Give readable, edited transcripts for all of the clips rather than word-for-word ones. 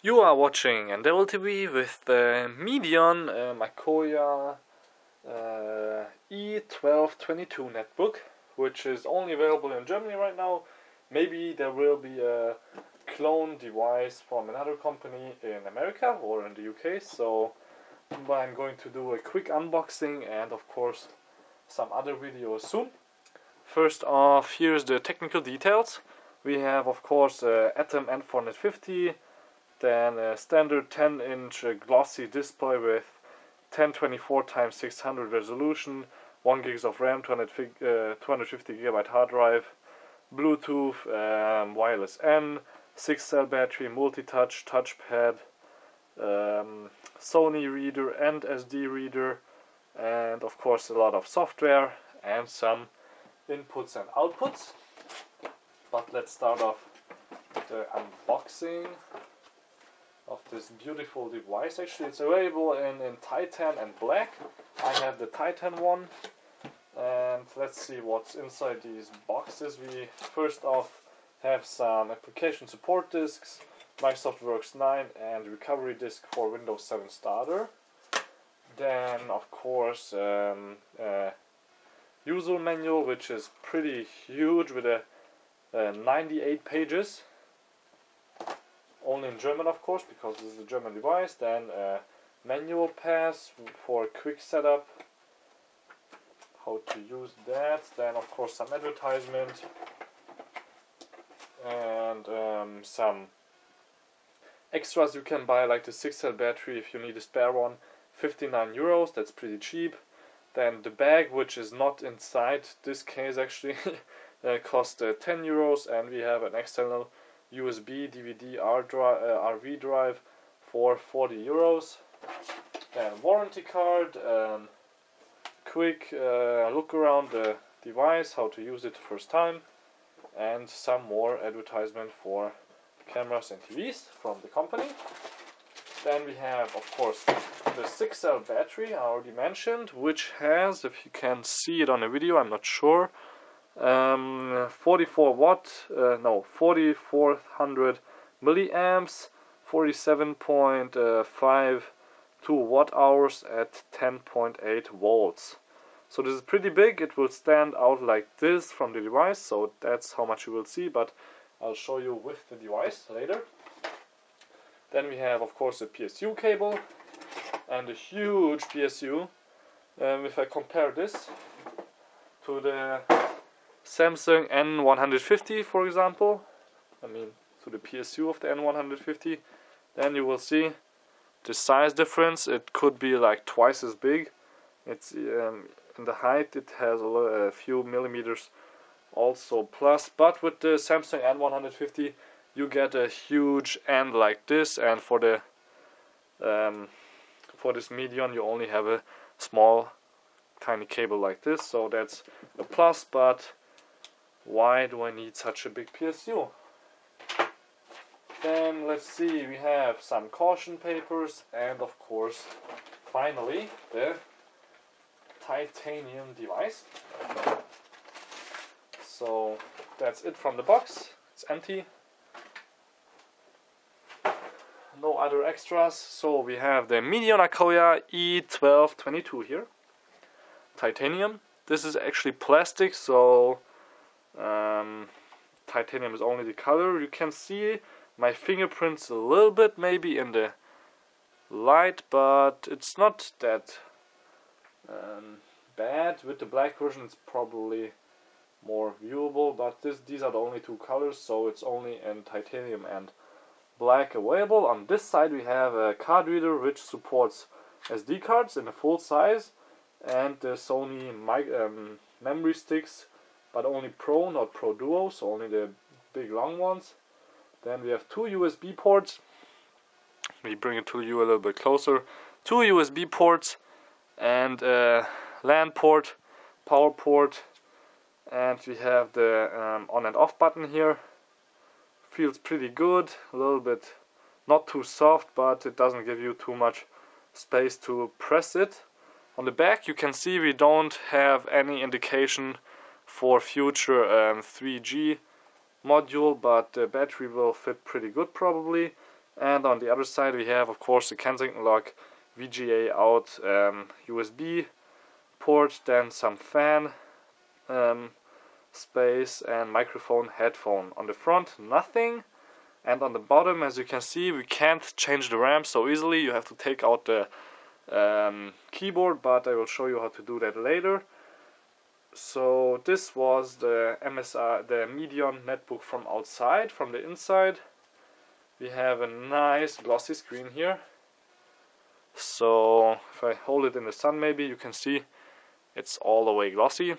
You are watching Untitled TV with the Medion Akoya E1222 netbook, which is only available in Germany right now. Maybe there will be a clone device from another company in America or in the UK, so I'm going to do a quick unboxing and of course some other videos soon. First off, here's the technical details. We have of course Atom N450, then a standard 10-inch glossy display with 1024x600 resolution, 1 GB of RAM, 250 GB hard drive, Bluetooth, wireless N, 6-cell battery, multi-touch, touchpad, Sony reader and SD reader, and of course a lot of software and some inputs and outputs. But let's start off the unboxing of this beautiful device. Actually, it's available in Titan and black. I have the Titan one, and let's see what's inside these boxes. We first off have some application support disks, Microsoft Works 9 and recovery disk for Windows 7 Starter. Then of course user manual, which is pretty huge with a 98 pages. Only in German, of course, because this is a German device. Then a manual pass for a quick setup, how to use that. Then, of course, some advertisement and some extras you can buy, like the 6-cell battery if you need a spare one. 59 euros, that's pretty cheap. Then the bag, which is not inside this case actually, cost 10 euros, and we have an external USB DVD RV drive for 40 euros. Then warranty card, quick look around the device, how to use it the first time, and some more advertisement for cameras and TVs from the company. Then we have of course the 6-cell battery I already mentioned, which has, if you can see it on the video, I'm not sure, 4400 milliamps, 47.52 watt hours at 10.8 volts. So this is pretty big. It will stand out like this from the device, so that's how much you will see, but I'll show you with the device later. Then we have of course a PSU cable and a huge PSU. If I compare this to the Samsung N150, for example, to the PSU of the N150, then you will see the size difference. It could be like twice as big. It's in the height it has a few millimeters also plus, but with the Samsung N150 you get a huge end like this, and for the for this Medion you only have a small tiny cable like this, so that's a plus. But why do I need such a big PSU? Then let's see, we have some caution papers and of course finally the titanium device. So that's it from the box. It's empty. No other extras. So we have the Medion Akoya E1222 here. Titanium. This is actually plastic, so titanium is only the color. You can see my fingerprints a little bit maybe in the light, but it's not that bad. With the black version it's probably more viewable, but these are the only two colors, so it's only in titanium and black available. On this side we have a card reader which supports SD cards in a full size, and the Sony memory sticks, but only Pro, not Pro Duo, so only the big long ones. Then we have two USB ports. We bring it to you a little bit closer. Two USB ports and a LAN port, power port, and we have the on and off button here. Feels pretty good, a little bit not too soft, but it doesn't give you too much space to press it. On the back you can see we don't have any indication for future 3G module, but the battery will fit pretty good probably. And on the other side we have, of course, the Kensington lock, VGA out, USB port, then some fan space and microphone, headphone. On the front, nothing. And on the bottom, as you can see, we can't change the RAM so easily. You have to take out the keyboard, but I will show you how to do that later. So this was the the Medion netbook from outside. From the inside we have a nice glossy screen here. So if I hold it in the sun, maybe you can see it's all the way glossy.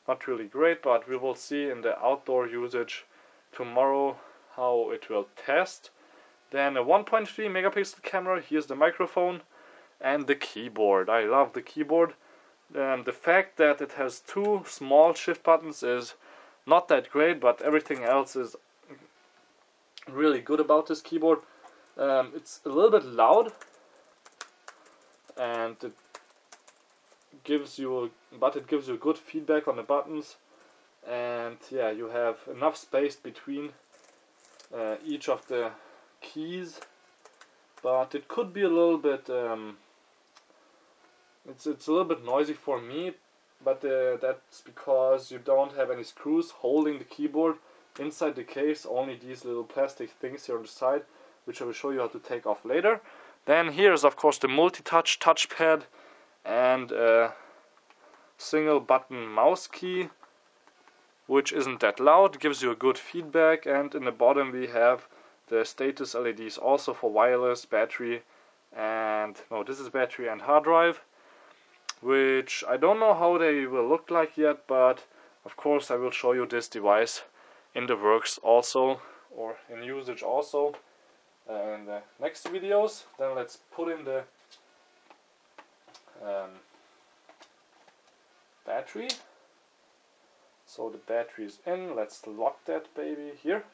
Not really great, but we will see in the outdoor usage tomorrow how it will test. Then a 1.3 megapixel camera. Here's the microphone and the keyboard. I love the keyboard. The fact that it has two small shift buttons is not that great, but everything else is really good about this keyboard. It's a little bit loud, and it gives you good feedback on the buttons, and yeah, you have enough space between each of the keys, but it could be a little bit it's a little bit noisy for me, but that's because you don't have any screws holding the keyboard inside the case, only these little plastic things here on the side, which I will show you how to take off later. Then here's of course the multi-touch touchpad and a single button mouse key, which isn't that loud, gives you a good feedback. And in the bottom we have the status LEDs also for wireless, battery, and no, this is battery and hard drive, which I don't know how they will look like yet, but of course I will show you this device in the works also, or in usage also, in the next videos. Then let's put in the battery. So the battery is in. Let's lock that baby here,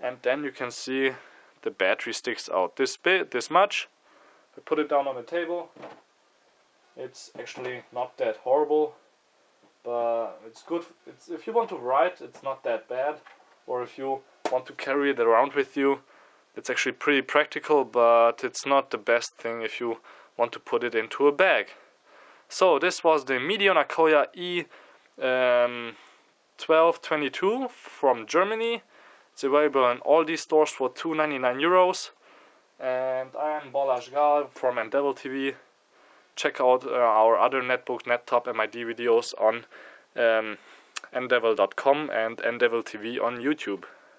and then you can see the battery sticks out this much. I put it down on the table. It's actually not that horrible, but it's good. If you want to write, it's not that bad, or if you want to carry it around with you, it's actually pretty practical, but it's not the best thing if you want to put it into a bag. So this was the Medion Akoya E1222 from Germany. It's available in all these stores for €299. And I am Balázs Gál from Endeavor TV. Check out our other netbook, nettop, and MID videos on endeavor.com and Endeavor TV on YouTube.